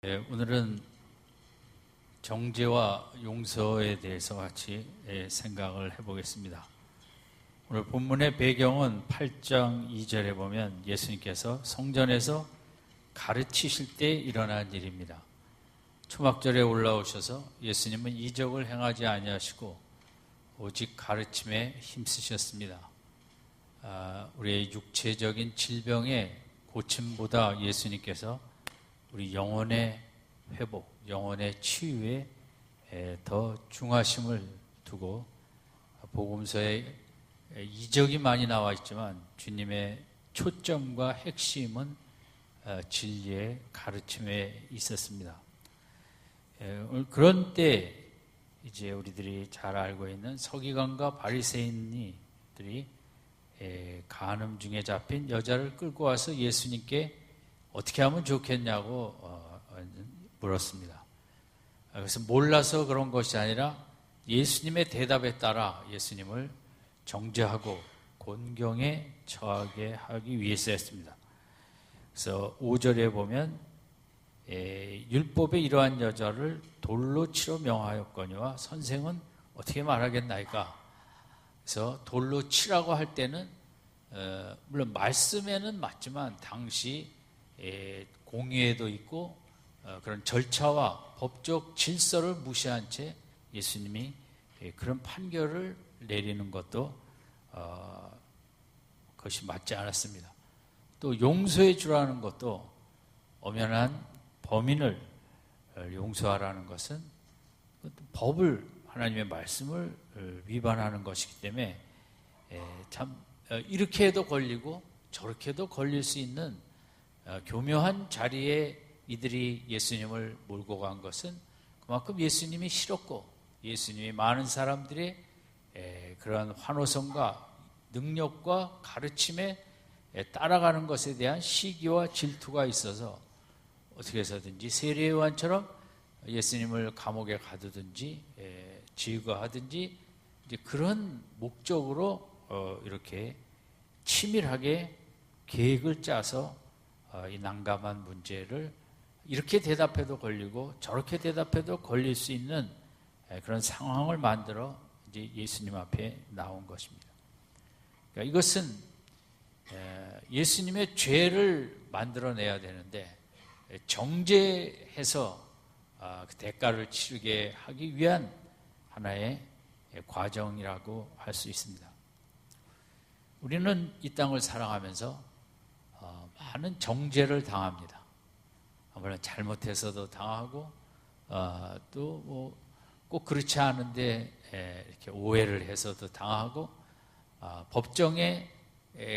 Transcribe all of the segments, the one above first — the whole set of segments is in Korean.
오늘은 정죄와 용서에 대해서 같이 생각을 해보겠습니다. 오늘 본문의 배경은 8장 2절에 보면 예수님께서 성전에서 가르치실 때 일어난 일입니다. 초막절에 올라오셔서 예수님은 이적을 행하지 아니하시고 오직 가르침에 힘쓰셨습니다. 우리의 육체적인 질병의 고침보다 예수님께서 우리 영혼의 회복, 영혼의 치유에 더 중하심을 두고 복음서에 이적이 많이 나와 있지만 주님의 초점과 핵심은 진리의 가르침에 있었습니다. 그런 때 이제 우리들이 잘 알고 있는 서기관과 바리새인들이 간음 중에 잡힌 여자를 끌고 와서 예수님께 어떻게 하면 좋겠냐고 물었습니다. 그래서 몰라서 그런 것이 아니라 예수님의 대답에 따라 예수님을 정죄하고 곤경에 처하게 하기 위해서였습니다. 그래서 5절에 보면 율법에 이러한 여자를 돌로 치러 명하였거니와 선생은 어떻게 말하겠나이까. 그래서 돌로 치라고 할 때는 물론 말씀에는 맞지만 당시 공의에도 있고 그런 절차와 법적 질서를 무시한 채 예수님이 그런 판결을 내리는 것도 그것이 맞지 않았습니다. 또 용서해 주라는 것도 엄연한 범인을 용서하라는 것은 법을, 하나님의 말씀을 위반하는 것이기 때문에 참 이렇게 해도 걸리고 저렇게 해도 걸릴 수 있는 교묘한 자리에 이들이 예수님을 몰고 간 것은 그만큼 예수님이 싫었고 예수님이 많은 사람들의 그런 환호성과 능력과 가르침에 따라가는 것에 대한 시기와 질투가 있어서 어떻게 해서든지 세례요한처럼 예수님을 감옥에 가두든지 지휘하든지 이제 그런 목적으로 이렇게 치밀하게 계획을 짜서 이 난감한 문제를 이렇게 대답해도 걸리고 저렇게 대답해도 걸릴 수 있는 그런 상황을 만들어 이제 예수님 앞에 나온 것입니다. 그러니까 이것은 예수님의 죄를 만들어내야 되는데 정죄해서 그 대가를 치르게 하기 위한 하나의 과정이라고 할 수 있습니다. 우리는 이 땅을 살아가면서 많은 정죄를 당합니다. 물론 잘못해서도 당하고 또 뭐 꼭 그렇지 않은데 이렇게 오해를 해서도 당하고 법정에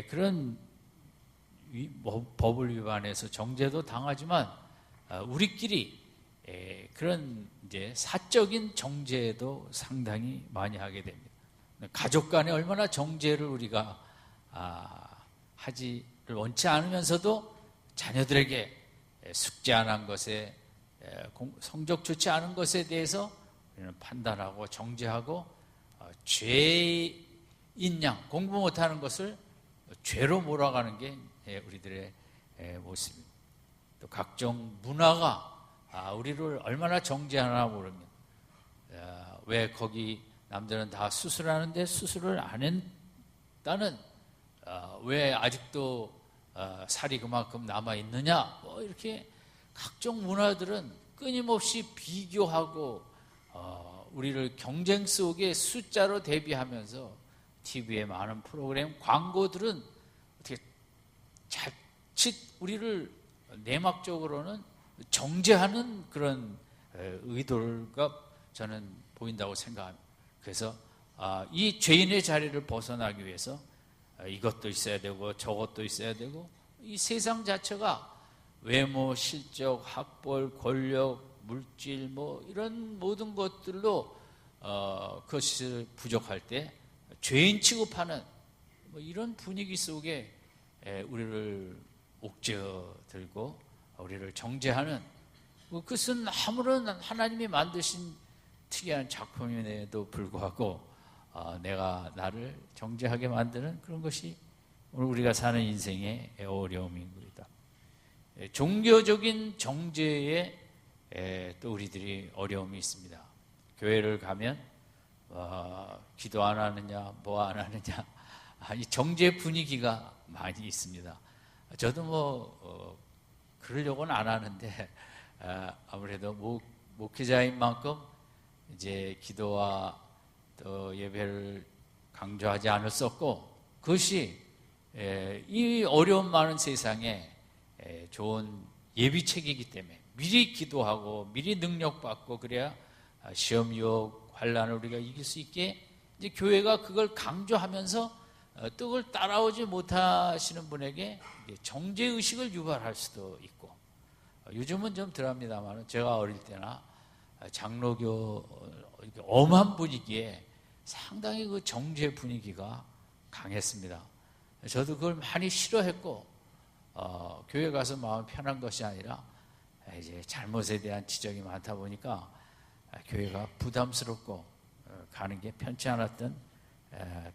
그런 법을 위반해서 정죄도 당하지만 우리끼리 그런 이제 사적인 정죄도 상당히 많이 하게 됩니다. 가족 간에 얼마나 정죄를 우리가 하지를 원치 않으면서도 자녀들에게 숙제 안 한 것에 성적 좋지 않은 것에 대해서 우리는 판단하고 정죄하고 죄인 양 공부 못하는 것을 죄로 몰아가는 게 우리들의 모습입니다. 또 각종 문화가 우리를 얼마나 정죄하나 모릅니다. 왜 거기 남들은 다 수술하는데 수술을 안 했다는 왜 아직도 살이 그만큼 남아있느냐 뭐 이렇게 각종 문화들은 끊임없이 비교하고 우리를 경쟁 속에 숫자로 대비하면서 TV의 많은 프로그램 광고들은 어떻게 자칫 우리를 내막적으로는 정죄하는 그런 의도가 저는 보인다고 생각합니다. 그래서 이 죄인의 자리를 벗어나기 위해서 이것도 있어야 되고 저것도 있어야 되고 이 세상 자체가 외모, 실적, 학벌, 권력, 물질 뭐 이런 모든 것들로 그것이 부족할 때 죄인 취급하는 뭐 이런 분위기 속에 우리를 옥죄어들고 우리를 정죄하는 그것은 아무런 하나님이 만드신 특이한 작품임에도 불구하고 내가 나를 정죄하게 만드는 그런 것이 오늘 우리가 사는 인생의 어려움입니다. 종교적인 정죄의 또 우리들이 어려움이 있습니다. 교회를 가면 기도 안 하느냐, 뭐 안 하느냐, 이 정죄 분위기가 많이 있습니다. 저도 그러려고는 안 하는데 아무래도 목회자인 만큼 이제 기도와 또 예배를 강조하지 않을 수 없고, 그것이 이 어려움 많은 세상에 좋은 예비책이기 때문에 미리 기도하고 미리 능력받고, 그래야 시험 유혹 환난을 우리가 이길 수 있게 이제 교회가 그걸 강조하면서 또 그걸 따라오지 못하시는 분에게 정죄의식을 유발할 수도 있고, 요즘은 좀 덜합니다만 제가 어릴 때나 장로교 엄한 분위기에 상당히 그 정죄 분위기가 강했습니다. 저도 그걸 많이 싫어했고, 교회 가서 마음 편한 것이 아니라 이제 잘못에 대한 지적이 많다 보니까 교회가 부담스럽고 가는 게 편치 않았던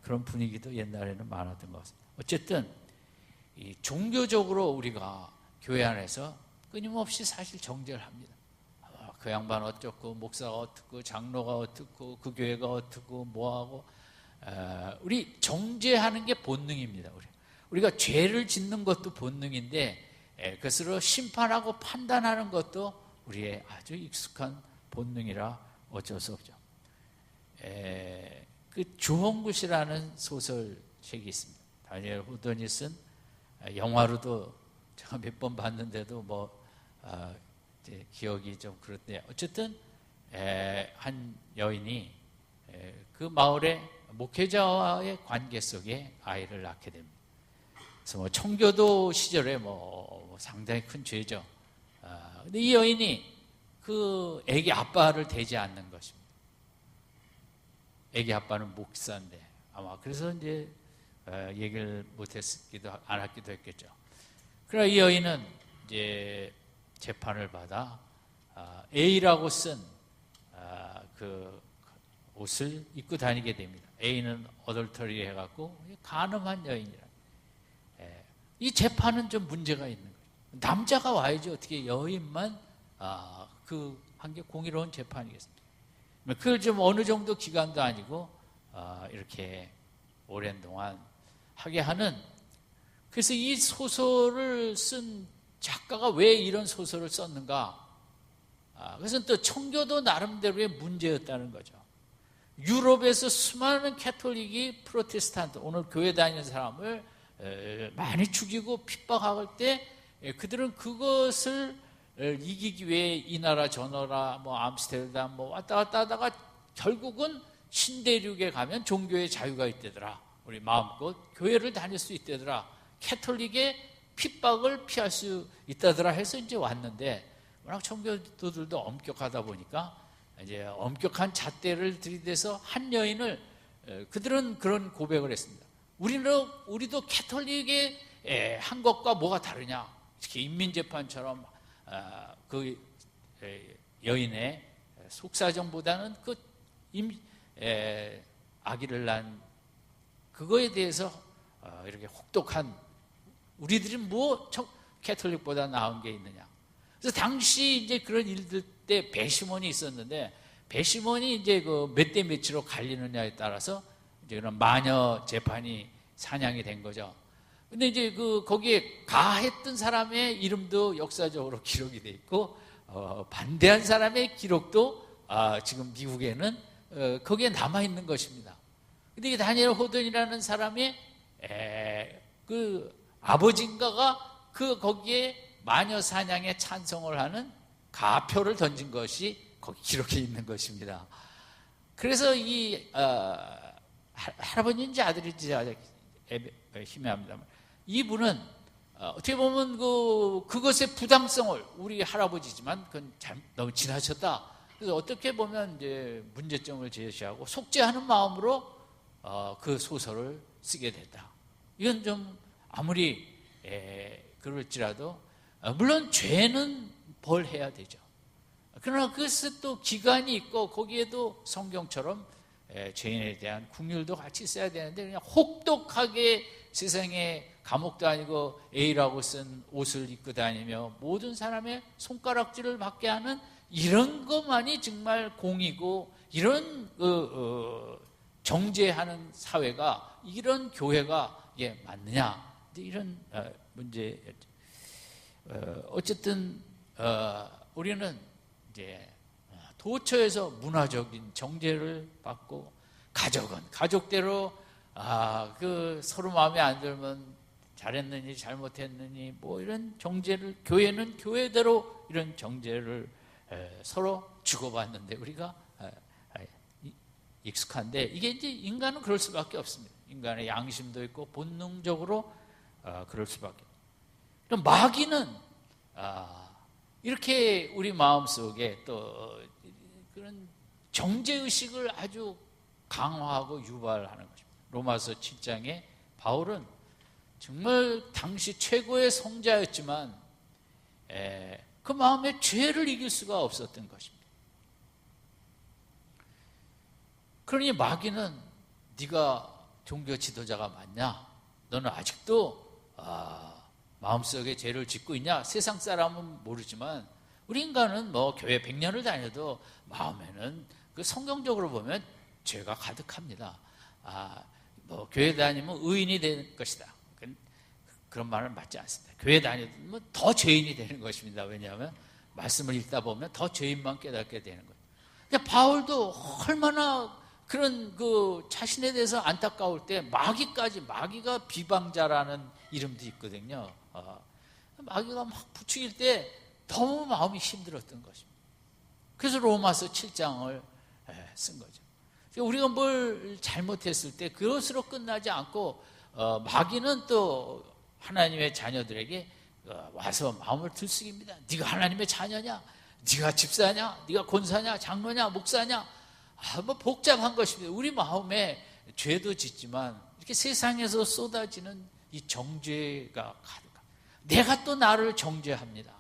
그런 분위기도 옛날에는 많았던 것 같습니다. 어쨌든 이 종교적으로 우리가 교회 안에서 끊임없이 사실 정죄를 합니다. 그 양반 어쩌고, 목사가 어떻고, 장로가 어떻고, 그 교회가 어떻고, 뭐하고, 우리 정죄하는 게 본능입니다. 우리가 죄를 짓는 것도 본능인데, 그것으로 심판하고 판단하는 것도 우리의 아주 익숙한 본능이라 어쩔 수 없죠. 그 주홍굿이라는 소설책이 있습니다. 다니엘 호돈이 쓴, 영화로도 제가 몇 번 봤는데도 이제 기억이 좀 그렇대요. 어쨌든 한 여인이 그 마을의 목회자와의 관계 속에 아이를 낳게 됩니다. 그래서 청교도 시절에 상당히 큰 죄죠. 근데 이 여인이 그 아기 아빠를 대지 않는 것입니다. 아기 아빠는 목사인데 아마 그래서 이제 얘기를 못했기도 안 했기도 했겠죠. 그러나 이 여인은 이제 재판을 받아 A라고 쓴 그 옷을 입고 다니게 됩니다. A는 어덜터리 해갖고 간음한 여인이라. 이 재판은 좀 문제가 있는 거예요. 남자가 와야지 어떻게 여인만 한 게 공의로운 재판이겠습니까? 그걸 좀 어느 정도 기간도 아니고 이렇게 오랜 동안 하게 하는. 그래서 이 소설을 쓴 작가가 왜 이런 소설을 썼는가? 그것은 또 청교도 나름대로의 문제였다는 거죠. 유럽에서 수많은 캐톨릭이 프로테스탄트, 오늘 교회 다니는 사람을 많이 죽이고 핍박할 때 그들은 그것을 이기기 위해 이 나라 저 나라 암스테르담 왔다 갔다 하다가 결국은 신대륙에 가면 종교의 자유가 있대더라. 우리 마음껏 교회를 다닐 수 있대더라. 캐톨릭의 핍박을 피할 수 있다더라 해서 이제 왔는데, 워낙 청교도들도 엄격하다 보니까 이제 엄격한 잣대를 들이대서 한 여인을, 그들은 그런 고백을 했습니다. 우리도 캐톨릭의 한 것과 뭐가 다르냐? 특히 인민재판처럼 그 여인의 속사정보다는 그 아기를 낳은 그거에 대해서 이렇게 혹독한, 우리들이 캐톨릭보다 나은 게 있느냐. 그래서 당시 이제 그런 일들 때 배심원이 있었는데, 배심원이 이제 그 몇 대 몇으로 갈리느냐에 따라서 이제 그런 마녀 재판이 사냥이 된 거죠. 근데 이제 거기에 가했던 사람의 이름도 역사적으로 기록이 돼 있고, 반대한 사람의 기록도 지금 미국에는 거기에 남아 있는 것입니다. 근데 이 다니엘 호든이라는 사람의 그 아버지인가가 거기에 마녀 사냥에 찬성을 하는 가표를 던진 것이 거기 기록해 있는 것입니다. 그래서 이 할아버지인지 아들인지 희미합니다만, 이분은 어떻게 보면 그것의 부당성을, 우리 할아버지지만 그건 너무 지나쳤다. 그래서 어떻게 보면 이제 문제점을 제시하고 속죄하는 마음으로 그 소설을 쓰게 됐다. 이건 좀 아무리 그럴지라도 물론 죄는 벌해야 되죠. 그러나 그것은 또 기간이 있고, 거기에도 성경처럼 죄인에 대한 긍휼도 같이 있어야 되는데, 그냥 혹독하게 세상에 감옥도 아니고 A라고 쓴 옷을 입고 다니며 모든 사람의 손가락질을 받게 하는 이런 것만이 정말 공이고 이런 정죄하는 사회가 이런 교회가 맞느냐 이런 문제였죠. 어쨌든 우리는 이제 도처에서 문화적인 정죄를 받고 가족은 가족대로 그 서로 마음에 안 들면 잘했느니 잘못했느니 뭐 이런 정죄를 교회는 교회대로 이런 정죄를 서로 주고받는데 우리가 익숙한데 이게 이제 인간은 그럴 수밖에 없습니다. 인간의 양심도 있고 본능적으로 그럴 수밖에. 그럼 마귀는 이렇게 우리 마음속에 또 그런 정죄의식을 아주 강화하고 유발하는 것입니다. 로마서 7장에 바울은 정말 당시 최고의 성자였지만 그 마음에 죄를 이길 수가 없었던 것입니다. 그러니 마귀는 네가 종교 지도자가 맞냐? 너는 아직도 마음속에 죄를 짓고 있냐? 세상 사람은 모르지만 우리 인간은 뭐 교회 100년을 다녀도 마음에는 그 성경적으로 보면 죄가 가득합니다. 뭐 교회 다니면 의인이 되는 것이다. 그런 말은 맞지 않습니다. 교회 다니면 더 죄인이 되는 것입니다. 왜냐하면 말씀을 읽다 보면 더 죄인만 깨닫게 되는 거예요. 그러니까 바울도 얼마나 그런 그 자신에 대해서 안타까울 때 마귀가 비방자라는 이름도 있거든요. 마귀가 막 부추길 때 너무 마음이 힘들었던 것입니다. 그래서 로마서 7장을 쓴 거죠. 우리가 뭘 잘못했을 때 그것으로 끝나지 않고 마귀는 또 하나님의 자녀들에게 와서 마음을 들썩입니다. 네가 하나님의 자녀냐? 네가 집사냐? 네가 권사냐? 장로냐? 목사냐? 뭐 복잡한 것입니다. 우리 마음에 죄도 짓지만 이렇게 세상에서 쏟아지는 이 정죄가 가득합니다. 내가 또 나를 정죄합니다.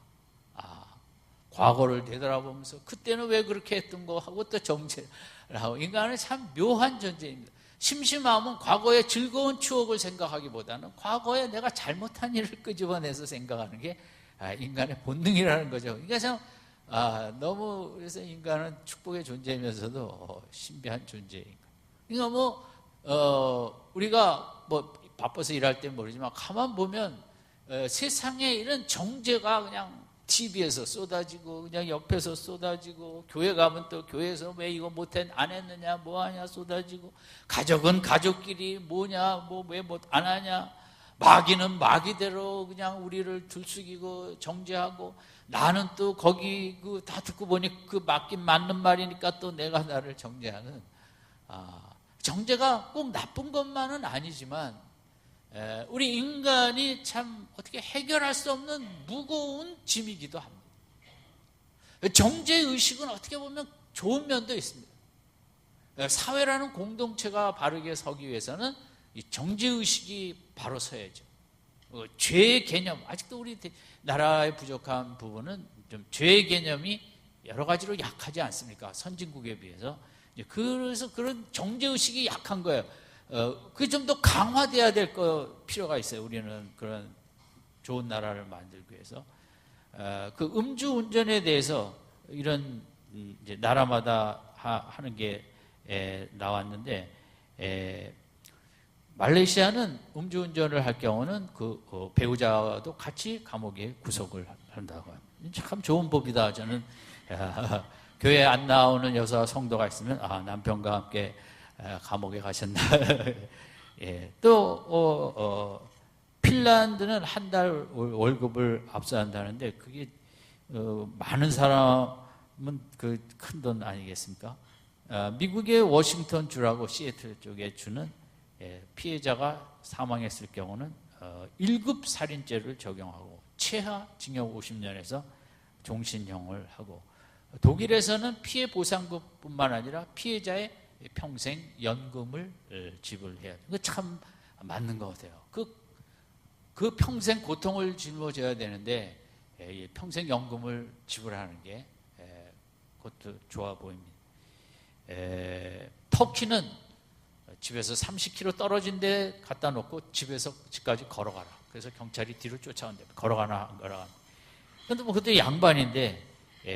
과거를 되돌아보면서 그때는 왜 그렇게 했던 거 하고 또 정죄를 하고 인간은 참 묘한 존재입니다. 심심하면 과거의 즐거운 추억을 생각하기보다는 과거에 내가 잘못한 일을 끄집어내서 생각하는 게 인간의 본능이라는 거죠. 그러니까 참 너무 그래서 인간은 축복의 존재이면서도 신비한 존재인 거예요. 그러니까 우리가 뭐 바빠서 일할 때 모르지만 가만 보면 세상에 이런 정죄가 그냥 TV에서 쏟아지고 그냥 옆에서 쏟아지고 교회 가면 또 교회에서 왜 이거 안 했느냐 뭐하냐 쏟아지고 가족은 가족끼리 뭐냐 왜 안 하냐 마귀는 마귀대로 그냥 우리를 들쑥이고 정죄하고 나는 또 거기 다 듣고 보니 그 맞는 말이니까 또 내가 나를 정죄하는 정죄가 꼭 나쁜 것만은 아니지만 우리 인간이 참 어떻게 해결할 수 없는 무거운 짐이기도 합니다. 정죄의식은 어떻게 보면 좋은 면도 있습니다. 사회라는 공동체가 바르게 서기 위해서는 이 정죄의식이 바로 서야죠. 죄의 개념, 아직도 우리 나라의 부족한 부분은 좀 죄의 개념이 여러 가지로 약하지 않습니까? 선진국에 비해서. 그래서 그런 정죄의식이 약한 거예요. 그게 좀 더 강화돼야 될 필요가 있어요. 우리는 그런 좋은 나라를 만들기 위해서. 그 음주운전에 대해서 이런 이제 나라마다 하는 게 나왔는데, 말레이시아는 음주운전을 할 경우는 그 배우자도 같이 감옥에 구속을 한다고 합니다. 참 좋은 법이다. 저는 교회 안 나오는 여자 성도가 있으면 남편과 함께 감옥에 가셨나. 또 핀란드는 한 달 월급을 압수한다는데 그게 많은 사람은 그 큰 돈 아니겠습니까? 미국의 워싱턴 주라고 시애틀 쪽에 주는 피해자가 사망했을 경우는 1급 살인죄를 적용하고 최하 징역 50년에서 종신형을 하고, 독일에서는 피해 보상금뿐만 아니라 피해자의 평생 연금을 지불해야 돼요. 참 맞는 것 같아요. 그 평생 고통을 짊어져야 되는데 평생 연금을 지불하는 게 그것도 좋아 보입니다. 터키는 집에서 30km 떨어진 데 갖다 놓고 집까지 걸어가라. 그래서 경찰이 뒤로 쫓아온대. 걸어가나 안 걸어가나. 근데 뭐 그때 양반인데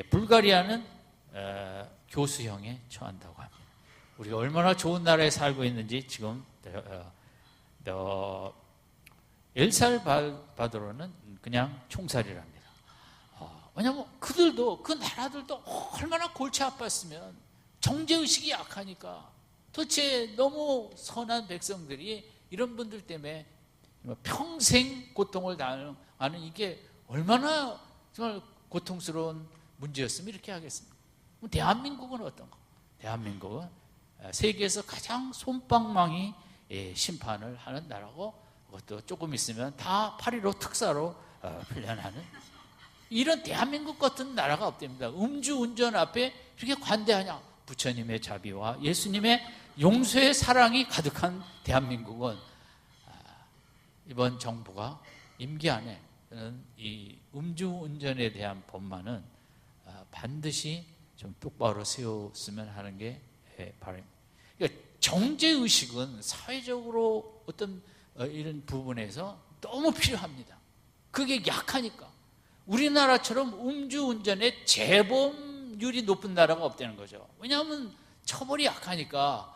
불가리아는 교수형에 처한다고 합니다. 우리가 얼마나 좋은 나라에 살고 있는지 지금 엘살바도르는 그냥 총살이랍니다. 왜냐하면 그들도 그 나라들도 얼마나 골치 아팠으면 정죄의식이 약하니까 도대체 너무 선한 백성들이 이런 분들 때문에 평생 고통을 당하는 이게 얼마나 정말 고통스러운 문제였으면 이렇게 하겠습니까? 대한민국은 어떤가? 대한민국은 세계에서 가장 솜방망이 심판을 하는 나라고, 그것도 조금 있으면 다 8.15 특사로 풀려나는 이런 대한민국 같은 나라가 없답니다. 음주운전 앞에 이렇게 관대하냐? 부처님의 자비와 예수님의 용서의 사랑이 가득한 대한민국은 이번 정부가 임기 안에 이 음주운전에 대한 법만은 반드시 좀 똑바로 세웠으면 하는 게 바람입니다. 그러니까 정죄의식은 사회적으로 어떤 이런 부분에서 너무 필요합니다. 그게 약하니까. 우리나라처럼 음주운전의 재범률이 높은 나라가 없다는 거죠. 왜냐하면 처벌이 약하니까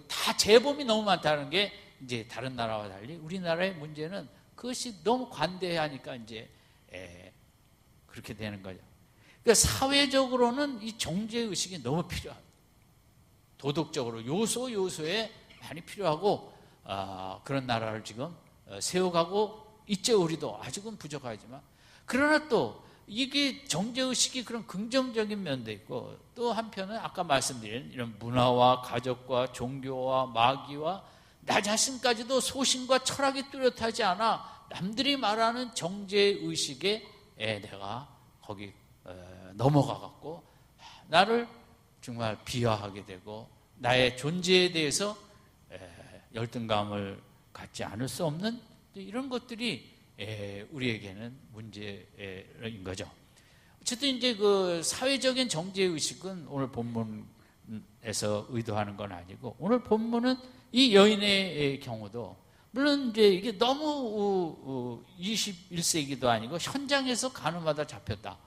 다 재범이 너무 많다는 게 이제 다른 나라와 달리 우리나라의 문제는 그것이 너무 관대하니까 이제 그렇게 되는 거죠. 그러니까 사회적으로는 이 정죄의식이 너무 필요합니다. 도덕적으로 요소에 많이 필요하고 그런 나라를 지금 세워가고 있죠. 우리도 아직은 부족하지만, 그러나 또 이게 정죄의식이 그런 긍정적인 면도 있고, 또 한편은 아까 말씀드린 이런 문화와 가족과 종교와 마귀와 나 자신까지도 소신과 철학이 뚜렷하지 않아 남들이 말하는 정죄의식에 내가 거기 넘어가 갖고 나를 정말 비하하게 되고 나의 존재에 대해서 열등감을 갖지 않을 수 없는 이런 것들이 우리에게는 문제인 거죠. 어쨌든 이제 그 사회적인 정죄의식은 오늘 본문에서 의도하는 건 아니고, 오늘 본문은 이 여인의 경우도 물론 이제 이게 너무 21세기도 아니고 현장에서 가늠하다 잡혔다.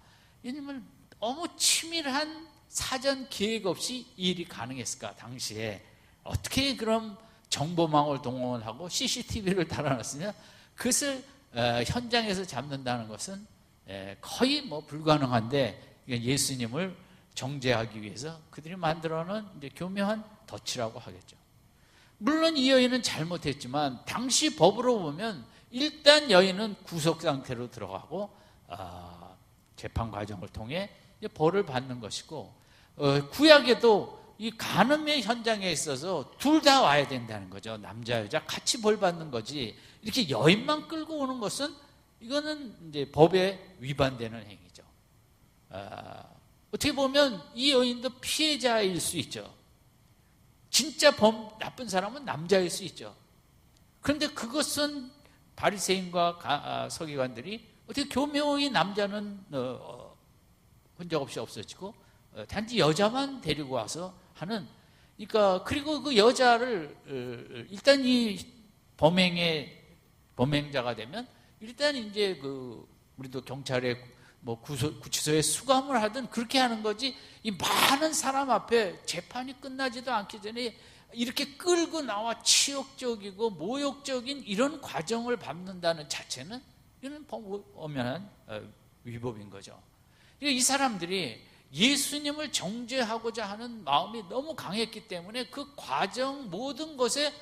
왜냐면 너무 치밀한 사전 계획 없이 이 일이 가능했을까? 당시에 어떻게 그럼 정보망을 동원하고 CCTV를 달아놨으면 그것을 현장에서 잡는다는 것은 거의 불가능한데, 예수님을 정죄하기 위해서 그들이 만들어놓은 이제 교묘한 덫이라고 하겠죠. 물론 이 여인은 잘못했지만 당시 법으로 보면 일단 여인은 구속 상태로 들어가고 재판 과정을 통해 벌을 받는 것이고, 구약에도 이 간음의 현장에 있어서 둘 다 와야 된다는 거죠. 남자 여자 같이 벌 받는 거지, 이렇게 여인만 끌고 오는 것은 이거는 이제 법에 위반되는 행위죠. 어떻게 보면 이 여인도 피해자일 수 있죠. 진짜 나쁜 사람은 남자일 수 있죠. 그런데 그것은 바리새인과 서기관들이 어떻게 교묘히 남자는 흔적 없이 없어지고 단지 여자만 데리고 와서 하는, 그러니까 그리고 그 여자를 일단 이 범행자가 되면 일단 이제 우리도 경찰에 구치소에 수감을 하든 그렇게 하는 거지, 이 많은 사람 앞에 재판이 끝나지도 않기 전에 이렇게 끌고 나와 치욕적이고 모욕적인 이런 과정을 밟는다는 자체는 이건 엄연한 위법인 거죠. 이 사람들이 예수님을 정죄하고자 하는 마음이 너무 강했기 때문에 그 과정 모든 것에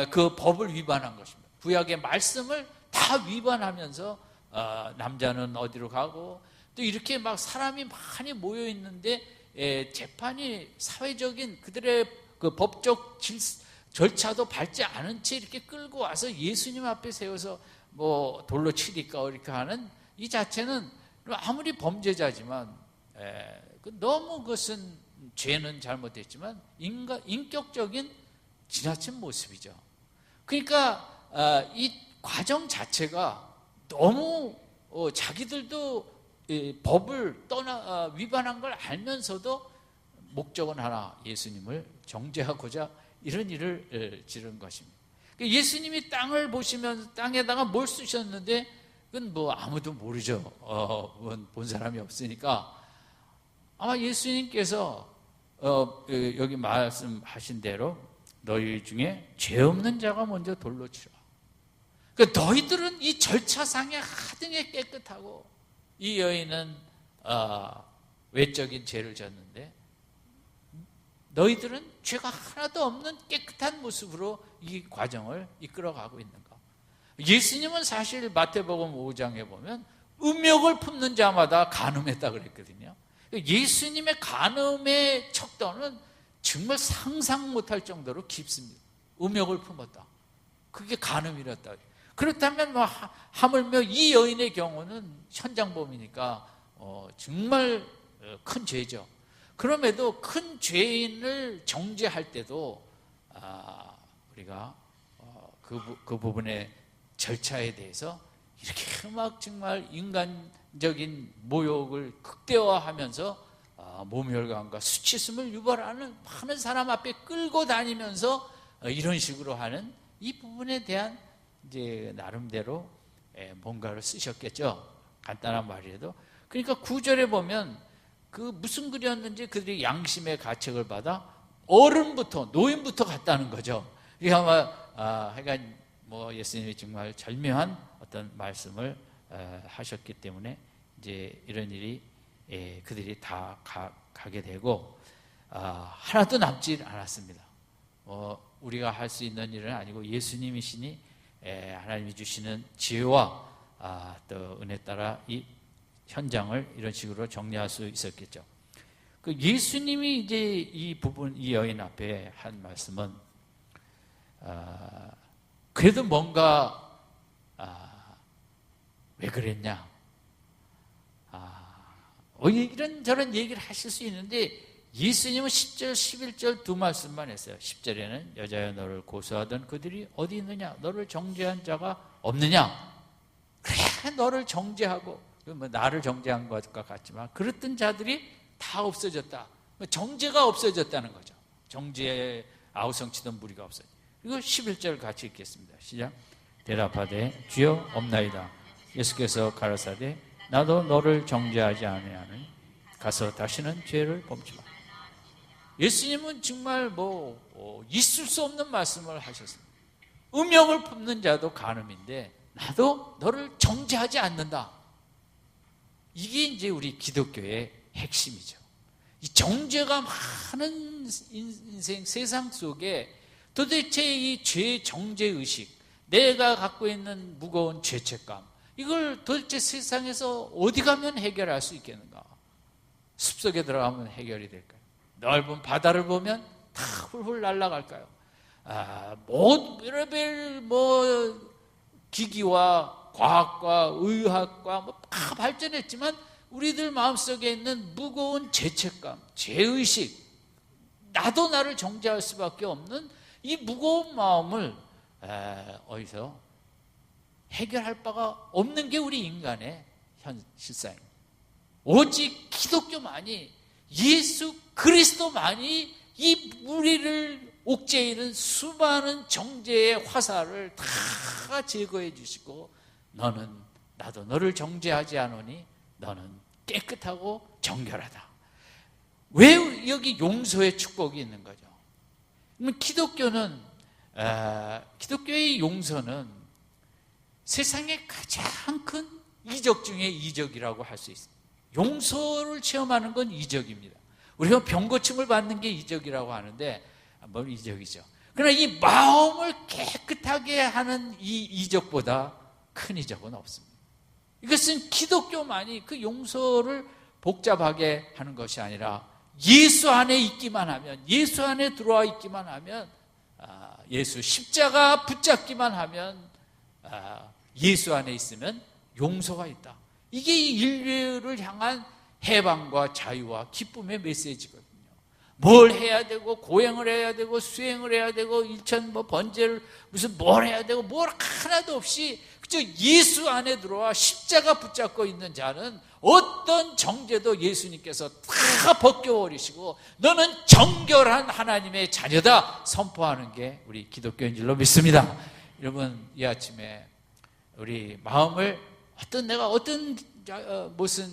그 법을 위반한 것입니다. 구약의 말씀을 다 위반하면서 남자는 어디로 가고, 또 이렇게 막 사람이 많이 모여 있는데 재판이 사회적인 그들의 그 법적 절차도 밟지 않은 채 이렇게 끌고 와서 예수님 앞에 세워서 돌로 치니까 이렇게 하는 이 자체는 아무리 범죄자지만 너무 그것은 죄는 잘못했지만 인격적인 지나친 모습이죠. 그러니까 이 과정 자체가 너무 자기들도 법을 위반한 걸 알면서도 목적은 하나, 예수님을 정죄하고자 이런 일을 지른 것입니다. 예수님이 땅을 보시면서 땅에다가 뭘 쓰셨는데 그건 아무도 모르죠. 본 사람이 없으니까. 아마 예수님께서 여기 말씀하신 대로 너희 중에 죄 없는 자가 먼저 돌로 치라. 그러니까 너희들은 이 절차상에 하등에 깨끗하고 이 여인은 외적인 죄를 졌는데 너희들은 죄가 하나도 없는 깨끗한 모습으로 이 과정을 이끌어가고 있는가. 예수님은 사실 마태복음 5장에 보면 음욕을 품는 자마다 간음했다 그랬거든요. 예수님의 간음의 척도는 정말 상상 못할 정도로 깊습니다. 음욕을 품었다. 그게 간음이랬다. 그렇다면 하물며 이 여인의 경우는 현장범이니까 정말 큰 죄죠. 그럼에도 큰 죄인을 정죄할 때도 우리가 그 부분의 절차에 대해서 이렇게 막 정말 인간적인 모욕을 극대화하면서 모멸감과 수치심을 유발하는 많은 사람 앞에 끌고 다니면서 이런 식으로 하는 이 부분에 대한 이제 나름대로 뭔가를 쓰셨겠죠. 간단한 말이라도. 그러니까 9절에 보면 그 무슨 글이었는지 그들이 양심의 가책을 받아 어른부터 노인부터 갔다는 거죠. 이게 아마 하여간 예수님이 정말 절묘한 어떤 말씀을 하셨기 때문에 이제 이런 일이 그들이 다 가게 되고 하나도 남지 않았습니다. 우리가 할 수 있는 일은 아니고 예수님이시니 하나님이 주시는 지혜와 또 은혜 따라 이 현장을 이런 식으로 정리할 수 있었겠죠. 그 예수님이 이제 이 부분 이 여인 앞에 한 말씀은 그래도 뭔가 왜 그랬냐? 이런저런 얘기를 하실 수 있는데 예수님은 10절, 11절 두 말씀만 했어요. 10절에는 여자여 너를 고소하던 그들이 어디 있느냐? 너를 정죄한 자가 없느냐? 그래 너를 정죄하고 나를 정죄한 것과 같지만 그랬던 자들이 다 없어졌다. 정죄가 없어졌다는 거죠. 정죄에 아우성치던 무리가 없어졌다. 그리고 11절 같이 읽겠습니다. 시작. 대답하되 주여 없나이다. 예수께서 가라사대 나도 너를 정죄하지 아니하노니 가서 다시는 죄를 범치 마. 예수님은 정말 있을 수 없는 말씀을 하셨습니다. 음욕을 품는 자도 간음인데 나도 너를 정죄하지 않는다. 이게 이제 우리 기독교의 핵심이죠. 이 정죄가 많은 인생 세상 속에 도대체 이 죄 정죄 의식, 내가 갖고 있는 무거운 죄책감, 이걸 도대체 세상에서 어디 가면 해결할 수 있겠는가? 숲속에 들어가면 해결이 될까요? 넓은 바다를 보면 다 훌훌 날아갈까요? 별의별 기기와 과학과 의학과 다 발전했지만 우리들 마음속에 있는 무거운 죄책감, 죄의식, 나도 나를 정죄할 수밖에 없는 이 무거운 마음을 어디서 해결할 바가 없는 게 우리 인간의 실상입니다. 오직 기독교만이, 예수 그리스도만이 이 우리를 옥죄이는 수많은 정죄의 화살을 다 제거해 주시고 나도 너를 정죄하지 않으니 너는 깨끗하고 정결하다. 왜 여기 용서의 축복이 있는 거죠? 기독교의 용서는 세상의 가장 큰 이적 중에 이적이라고 할 수 있습니다. 용서를 체험하는 건 이적입니다. 우리가 병고침을 받는 게 이적이라고 하는데 이적이죠. 그러나 이 마음을 깨끗하게 하는 이 이적보다 큰 이적은 없습니다. 이것은 기독교만이 그 용서를 복잡하게 하는 것이 아니라 예수 안에 있기만 하면, 예수 안에 들어와 있기만 하면, 예수 십자가 붙잡기만 하면, 예수 안에 있으면 용서가 있다. 이게 인류를 향한 해방과 자유와 기쁨의 메시지거든요. 뭘 해야 되고, 고행을 해야 되고, 수행을 해야 되고, 일천 번제를 뭘 해야 되고, 뭘 하나도 없이 그저 예수 안에 들어와 십자가 붙잡고 있는 자는 어떤 정죄도 예수님께서 다 벗겨버리시고 너는 정결한 하나님의 자녀다 선포하는 게 우리 기독교인 줄로 믿습니다. 여러분, 이 아침에 우리 마음을 무슨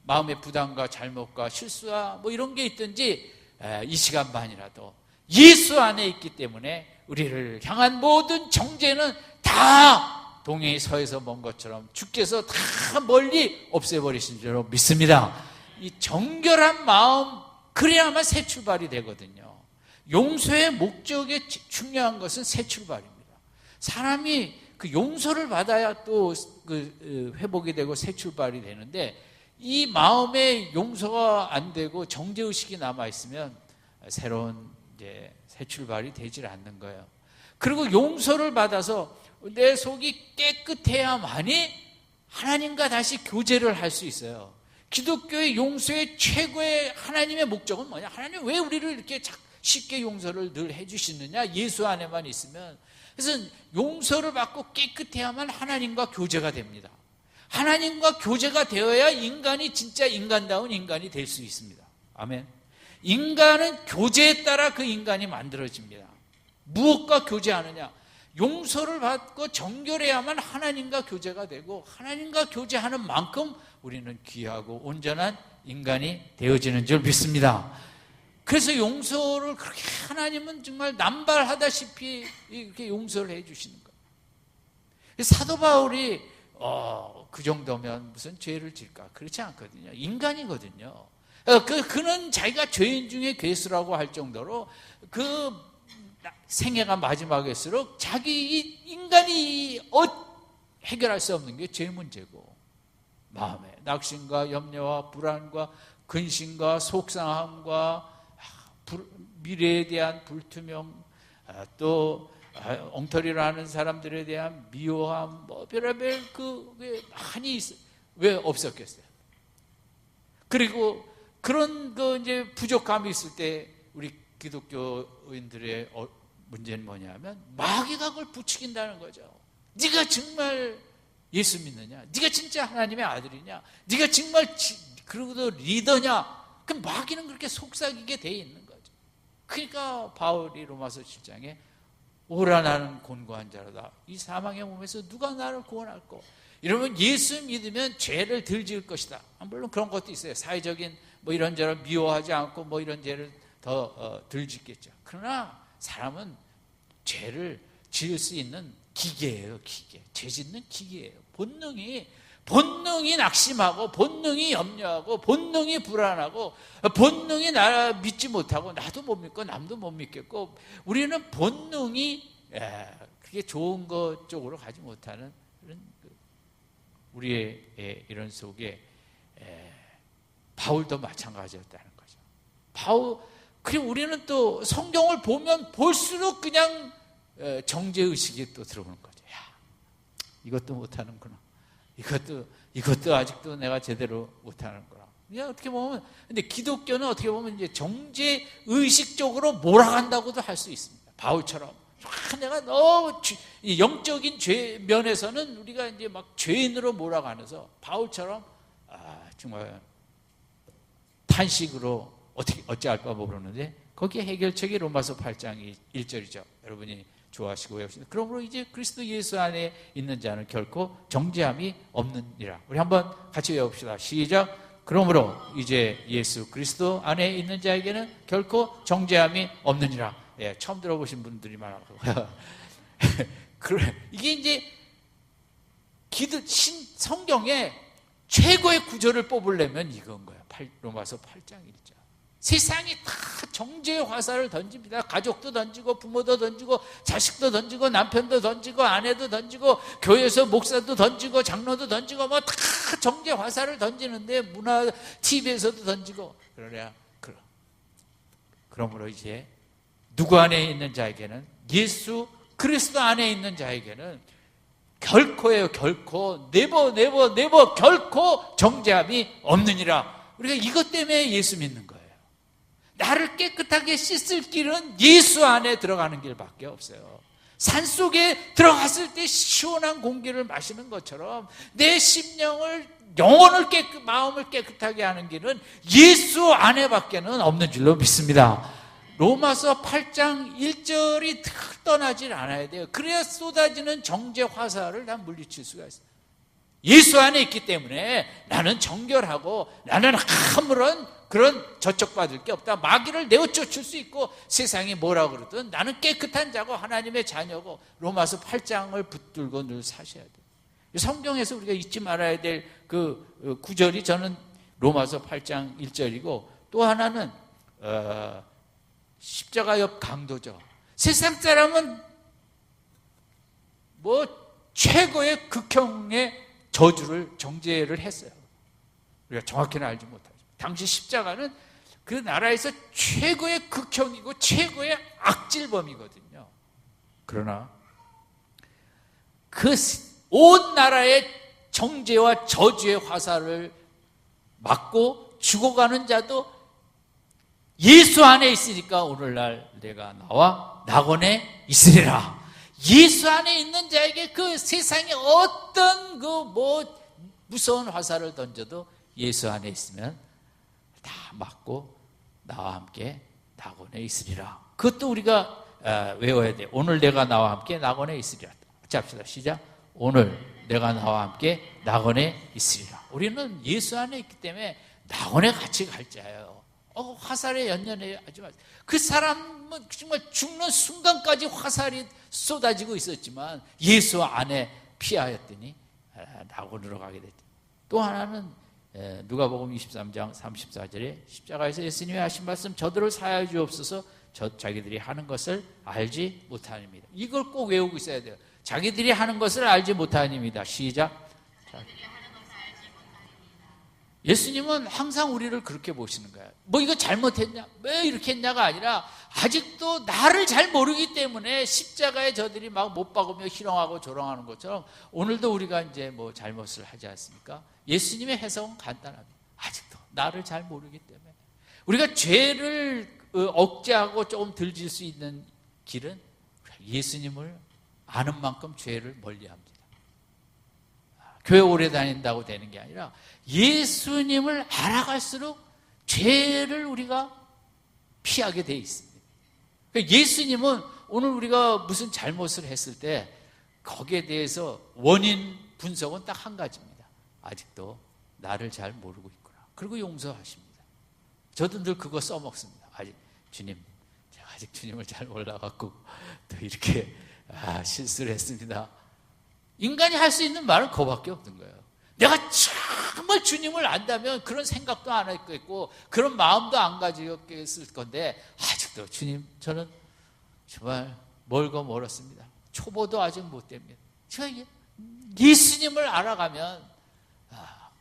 마음의 부담과 잘못과 실수와 뭐 이런 게 있든지 이 시간만이라도 예수 안에 있기 때문에 우리를 향한 모든 정죄는 다 동해의 서에서 먼 것처럼 주께서 다 멀리 없애버리신 줄로 믿습니다. 이 정결한 마음, 그래야만 새 출발이 되거든요. 용서의 목적에 중요한 것은 새 출발입니다. 사람이 그 용서를 받아야 또 그 회복이 되고 새 출발이 되는데, 이 마음에 용서가 안 되고 정죄의식이 남아있으면 새로운 이제 새 출발이 되질 않는 거예요. 그리고 용서를 받아서 내 속이 깨끗해야만이 하나님과 다시 교제를 할 수 있어요. 기독교의 용서의 최고의 하나님의 목적은 뭐냐? 하나님 왜 우리를 이렇게 쉽게 용서를 늘 해주시느냐? 예수 안에만 있으면. 그래서 용서를 받고 깨끗해야만 하나님과 교제가 됩니다. 하나님과 교제가 되어야 인간이 진짜 인간다운 인간이 될 수 있습니다. 아멘. 인간은 교제에 따라 그 인간이 만들어집니다. 무엇과 교제하느냐? 용서를 받고 정결해야만 하나님과 교제가 되고, 하나님과 교제하는 만큼 우리는 귀하고 온전한 인간이 되어지는 줄 믿습니다. 그래서 용서를 그렇게 하나님은 정말 남발하다시피 이렇게 용서를 해주시는 거예요. 사도 바울이 그 정도면 무슨 죄를 질까? 그렇지 않거든요. 인간이거든요. 그는 자기가 죄인 중에 괴수라고 할 정도로 그 생애가 마지막일수록 자기 인간이 해결할 수 없는 게 죄 문제고, 마음에 낙심과 염려와 불안과 근심과 속상함과 미래에 대한 불투명, 또 엉터리를 하는 사람들에 대한 미워함, 뭐 별의별 많이 왜 없었겠어요? 그리고 그런 이제 부족함이 있을 때 우리 기독교인들의 문제는 뭐냐면 마귀가 그걸 부추긴다는 거죠. 네가 정말 예수 믿느냐? 네가 진짜 하나님의 아들이냐? 네가 정말 그러고도 리더냐? 그 마귀는 그렇게 속삭이게 돼 있는 거죠. 그러니까 바울이 로마서 7장에 오라 나는 곤고한 자로다. 이 사망의 몸에서 누가 나를 구원할꼬? 이러면 예수 믿으면 죄를 덜 지을 것이다. 물론 그런 것도 있어요. 사회적인 뭐 이런저런 미워하지 않고 뭐 이런 죄를 더 덜 짓겠죠. 그러나 사람은 죄를 지을 수 있는 기계예요. 기계. 죄 짓는 기계예요. 본능이 낙심하고, 본능이 염려하고, 본능이 불안하고, 본능이 나 믿지 못하고, 나도 못 믿고 남도 못 믿겠고, 우리는 본능이 그게 좋은 것 쪽으로 가지 못하는 그런 우리의 이런 속에 바울도 마찬가지였다는 거죠. 그리고 우리는 또 성경을 보면 볼수록 그냥 정죄의식이 또 들어오는 거죠. 야, 이것도 못하는구나. 이것도 아직도 내가 제대로 못하는구나. 그냥 어떻게 보면, 근데 기독교는 어떻게 보면 이제 정죄의식적으로 몰아간다고도 할 수 있습니다. 바울처럼. 내가 너무 영적인 죄 면에서는 우리가 이제 막 죄인으로 몰아가면서 바울처럼 정말 탄식으로 어찌할 바 모르는데, 거기에 해결책이 로마서 8장 1절이죠. 여러분이 좋아하시고 외우시는. 그러므로 이제 그리스도 예수 안에 있는 자는 결코 정죄함이 없느니라. 우리 한번 같이 외웁시다. 시작. 그러므로 이제 예수 그리스도 안에 있는 자에게는 결코 정죄함이 없느니라. 예, 처음 들어보신 분들이 많아요. 이게 이제 성경에 최고의 구절을 뽑으려면 이건 거예요. 로마서 8장 1절. 세상이 다 정죄의 화살을 던집니다. 가족도 던지고, 부모도 던지고, 자식도 던지고, 남편도 던지고, 아내도 던지고, 교회에서 목사도 던지고, 장로도 던지고, 뭐 다 정죄 화살을 던지는데, 문화 TV에서도 던지고. 그러므로 이제 누구 안에 있는 자에게는, 예수 그리스도 안에 있는 자에게는 결코예요. 결코 네버 결코 정죄함이 없느니라. 우리가 이것 때문에 예수 믿는 거예요. 나를 깨끗하게 씻을 길은 예수 안에 들어가는 길밖에 없어요. 산속에 들어갔을 때 시원한 공기를 마시는 것처럼 내 심령을, 영혼을 마음을 깨끗하게 하는 길은 예수 안에밖에는 없는 줄로 믿습니다. 로마서 8장 1절이 떠나질 않아야 돼요. 그래야 쏟아지는 정죄 화살을 다 물리칠 수가 있어요. 예수 안에 있기 때문에 나는 정결하고 나는 아무런 그런 저촉받을 게 없다. 마귀를 내어쫓을 수 있고 세상이 뭐라 그러든 나는 깨끗한 자고 하나님의 자녀고 로마서 8장을 붙들고 늘 사셔야 돼요. 성경에서 우리가 잊지 말아야 될 그 구절이 저는 로마서 8장 1절이고 또 하나는 십자가 옆 강도죠. 세상 사람은 뭐 최고의 극형의 저주를 정죄를 했어요. 우리가 정확히는 알지 못하죠. 당시 십자가는 그 나라에서 최고의 극형이고 최고의 악질범이거든요. 그러나 그 온 나라의 정죄와 저주의 화살을 맞고 죽어가는 자도 예수 안에 있으니까 오늘날 내가 나와 낙원에 있으리라. 예수 안에 있는 자에게 그 세상에 어떤 그 뭐 무서운 화살을 던져도 예수 안에 있으면 다 맞고 나와 함께 낙원에 있으리라. 그것도 우리가 외워야 돼. 오늘 내가 나와 함께 낙원에 있으리라. 같이 합시다. 시작. 오늘 내가 나와 함께 낙원에 있으리라. 우리는 예수 안에 있기 때문에 낙원에 같이 갈 자예요. 화살에 연연하지 마세요. 그 사람은 정말 죽는 순간까지 화살이 쏟아지고 있었지만 예수 안에 피하였더니 낙원으로 가게 됐죠. 또 하나는 누가복음 23장 34절에 십자가에서 예수님이 하신 말씀 저들을 사하여 주옵소서 자기들이 하는 것을 알지 못하니이다. 이걸 꼭 외우고 있어야 돼요. 자기들이 하는 것을 알지 못하니이다. 시작. 예수님은 항상 우리를 그렇게 보시는 거예요. 뭐 이거 잘못했냐? 왜 이렇게 했냐가 아니라 아직도 나를 잘 모르기 때문에 십자가에 저들이 막 못 박으며 희롱하고 조롱하는 것처럼 오늘도 우리가 이제 뭐 잘못을 하지 않습니까? 예수님의 해석은 간단합니다. 아직도 나를 잘 모르기 때문에 우리가 죄를 억제하고 조금 덜 질 수 있는 길은 예수님을 아는 만큼 죄를 멀리합니다. 교회 오래 다닌다고 되는 게 아니라 예수님을 알아갈수록 죄를 우리가 피하게 돼 있습니다. 예수님은 오늘 우리가 무슨 잘못을 했을 때 거기에 대해서 원인 분석은 딱 한 가지입니다. 아직도 나를 잘 모르고 있구나. 그리고 용서하십니다. 저도 늘 그거 써먹습니다. 주님, 제가 아직 주님을 잘 몰라갖고 또 이렇게 실수를 했습니다. 인간이 할 수 있는 말은 그거밖에 없는 거예요. 내가 정말 주님을 안다면 그런 생각도 안 했겠고 그런 마음도 안 가지겠을 건데 아직도 주님 저는 정말 멀고 멀었습니다. 초보도 아직 못 됩니다. 제가 예수님을 알아가면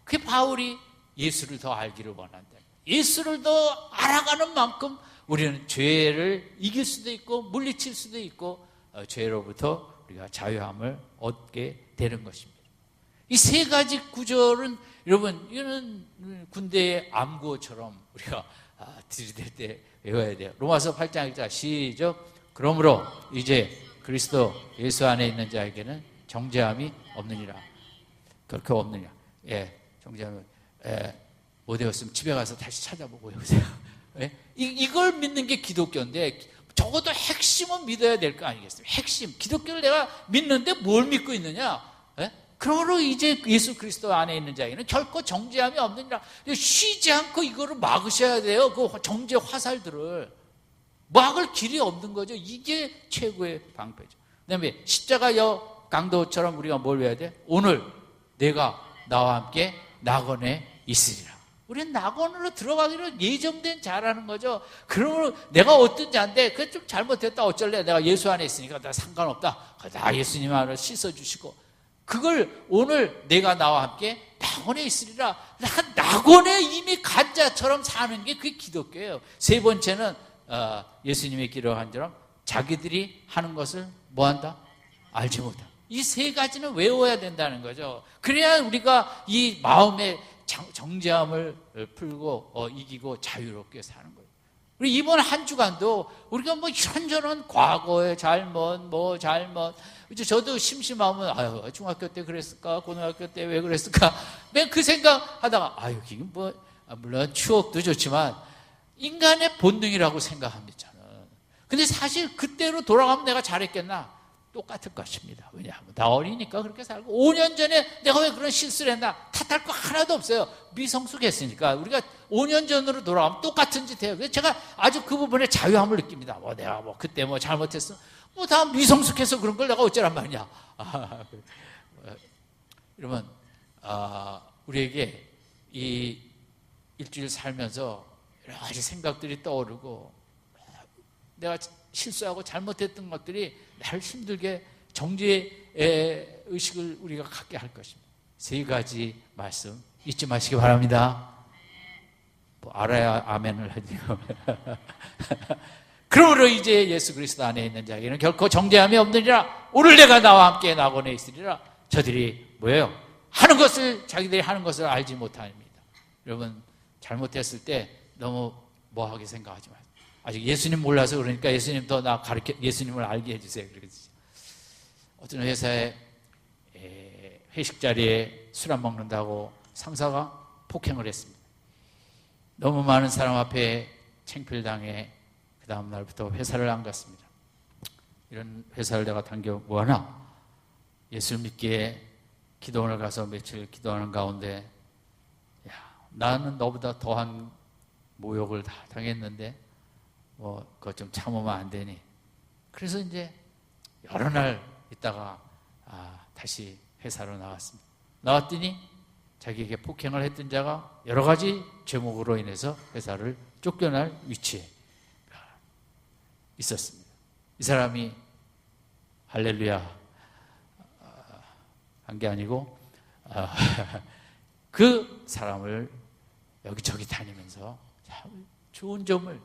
그게 바울이 예수를 더 알기를 원한다. 예수를 더 알아가는 만큼 우리는 죄를 이길 수도 있고 물리칠 수도 있고 죄로부터 우리가 자유함을 얻게 되는 것입니다. 이 세 가지 구절은 여러분 이거는 군대의 암구어처럼 우리가 들이댈 때 외워야 돼요. 로마서 8장 1절 시작. 그러므로 이제 그리스도 예수 안에 있는 자에게는 정죄함이 없느니라. 그렇게 없느냐? 정죄함이 못 외웠으면 집에 가서 다시 찾아보고 외우세요. 이걸 믿는 게 기독교인데 적어도 핵심은 믿어야 될 거 아니겠습니까? 핵심. 기독교를 내가 믿는데 뭘 믿고 있느냐? 그러므로 이제 예수 그리스도 안에 있는 자에게는 결코 정죄함이 없느니라. 쉬지 않고 이거를 막으셔야 돼요. 그 정죄 화살들을. 막을 길이 없는 거죠. 이게 최고의 방패죠. 그 다음에 십자가 여 강도처럼 우리가 뭘 해야 돼? 오늘 내가 나와 함께 낙원에 있으리라. 우리는 낙원으로 들어가기로 예정된 자라는 거죠. 그러므로 내가 어떤 자인데 그게 좀 잘못했다 어쩔래? 내가 예수 안에 있으니까 나 상관없다. 나 예수님 안을 씻어주시고 그걸 오늘 내가 나와 함께 낙원에 있으리라. 낙원에 이미 간 자처럼 사는 게 그게 기독교예요. 세 번째는 예수님이 기록한 처럼 자기들이 하는 것을 뭐한다? 알지 못한다. 이 세 가지는 외워야 된다는 거죠. 그래야 우리가 이 마음의 정죄함을 풀고 이기고 자유롭게 사는 거예요. 우리 이번 한 주간도 우리가 뭐 이런저런 과거의 잘못 이제 저도 심심하면 중학교 때 그랬을까 고등학교 때 왜 그랬을까 맨 그 생각하다가 이게 뭐 물론 추억도 좋지만 인간의 본능이라고 생각합니다. 저는. 근데 사실 그때로 돌아가면 내가 잘했겠나? 똑같을 것입니다. 왜냐하면 나 어리니까 그렇게 살고 5년 전에 내가 왜 그런 실수를 했나 탓할 거 하나도 없어요. 미성숙했으니까. 우리가 5년 전으로 돌아가면 똑같은 짓 해요. 그래서 제가 아주 그 부분에 자유함을 느낍니다. 내가 그때 잘못했어. 다 미성숙해서 그런 걸 내가 어쩌란 말이냐. 여러분, 우리에게 이 일주일 살면서 여러 가지 생각들이 떠오르고 내가 실수하고 잘못했던 것들이 나를 힘들게 정죄의 의식을 우리가 갖게 할 것입니다. 3가지 말씀 잊지 마시기 바랍니다. 알아야 아멘을 하죠. 그러므로 이제 예수 그리스도 안에 있는 자에게는 결코 정죄함이 없느니라. 오늘 내가 나와 함께 낙원에 있으리라. 저들이 뭐예요? 자기들이 하는 것을 알지 못합니다. 여러분, 잘못했을 때 너무 뭐하게 생각하지 마세요. 아직 예수님 몰라서 그러니까 예수님 더 나 예수님을 알게 해주세요. 그러겠지. 어떤 회사에 회식 자리에 술 안 먹는다고 상사가 폭행을 했습니다. 너무 많은 사람 앞에 창피를 당해 그 다음 날부터 회사를 안 갔습니다. 이런 회사를 내가 당겨 뭐하나? 예수를 믿기에 기도원을 가서 며칠 기도하는 가운데 나는 너보다 더한 모욕을 다 당했는데 그거 좀 참으면 안 되니. 그래서 이제 여러 날 있다가 다시 회사로 나왔습니다. 나왔더니 자기에게 폭행을 했던 자가 여러 가지 죄목으로 인해서 회사를 쫓겨날 위치에 있었습니다. 이 사람이 할렐루야 한 게 아니고 그 사람을 여기저기 다니면서 좋은 점을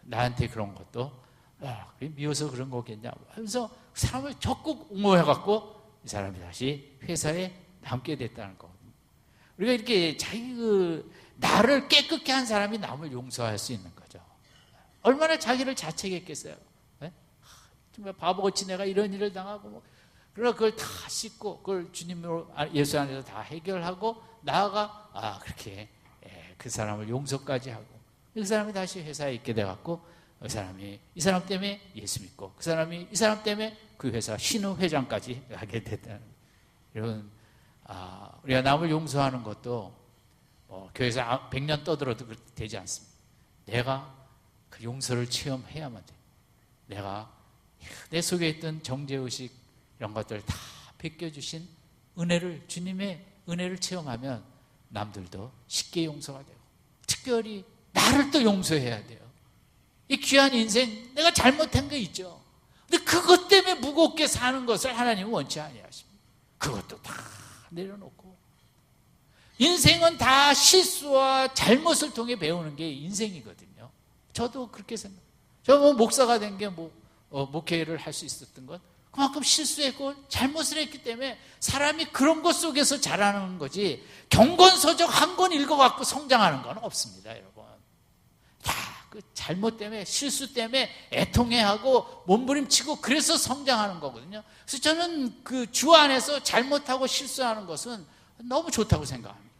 나한테 그런 것도 미워서 그런 거겠냐 하면서 사람을 적극 옹호해갖고 이 사람이 다시 회사에 남게 됐다는 거거든요. 우리가 이렇게 나를 깨끗게 한 사람이 남을 용서할 수 있는 거죠. 얼마나 자기를 자책했겠어요. 네? 정말 바보같이 내가 이런 일을 당하고 그러나 그걸 다 씻고 그걸 주님으로 예수 안에서 다 해결하고 나아가 그렇게 그 사람을 용서까지 하고 그 사람이 다시 회사에 있게 돼갖고 이 사람 때문에 예수 믿고 그 사람이 이 사람 때문에 그 회사 신우 회장까지 하게 됐다는 거예요. 여러분, 우리가 남을 용서하는 것도 교회에서 100년 떠들어도 되지 않습니다. 내가 그 용서를 체험해야만 돼. 내가 내 속에 있던 정죄의식 이런 것들을 다 베껴주신 주님의 은혜를 체험하면 남들도 쉽게 용서가 되고 특별히 나를 또 용서해야 돼요. 이 귀한 인생 내가 잘못한 게 있죠. 근데 그것 때문에 무겁게 사는 것을 하나님은 원치 아니하십니다. 그것도 다 내려놓고 인생은 다 실수와 잘못을 통해 배우는 게 인생이거든요. 저도 그렇게 생각해요. 저 목사가 된 게 목회를 할 수 있었던 건 그만큼 실수했고 잘못을 했기 때문에 사람이 그런 것 속에서 자라는 거지 경건서적 한 권 읽어갖고 성장하는 건 없습니다. 여러분, 그 잘못 때문에 실수 때문에 애통해하고 몸부림치고 그래서 성장하는 거거든요. 그래서 저는 그 주 안에서 잘못하고 실수하는 것은 너무 좋다고 생각합니다.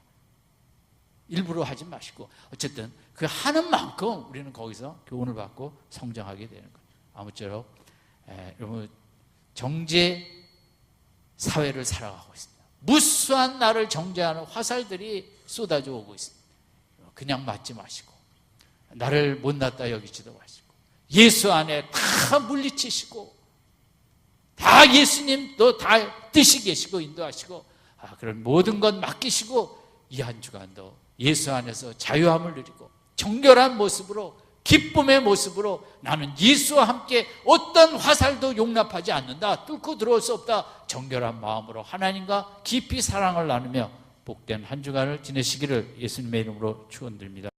일부러 하지 마시고 어쨌든 그 하는 만큼 우리는 거기서 교훈을 받고 성장하게 되는 거예요. 아무쪼록 여러분, 정죄 사회를 살아가고 있습니다. 무수한 나를 정죄하는 화살들이 쏟아져 오고 있습니다. 그냥 맞지 마시고 나를 못났다 여기지도 마시고 예수 안에 다 물리치시고 다 예수님도 다 뜻이 계시고 인도하시고 그런 모든 것 맡기시고 이 한 주간도 예수 안에서 자유함을 누리고 정결한 모습으로 기쁨의 모습으로 나는 예수와 함께 어떤 화살도 용납하지 않는다. 뚫고 들어올 수 없다. 정결한 마음으로 하나님과 깊이 사랑을 나누며 복된 한 주간을 지내시기를 예수님의 이름으로 축원드립니다.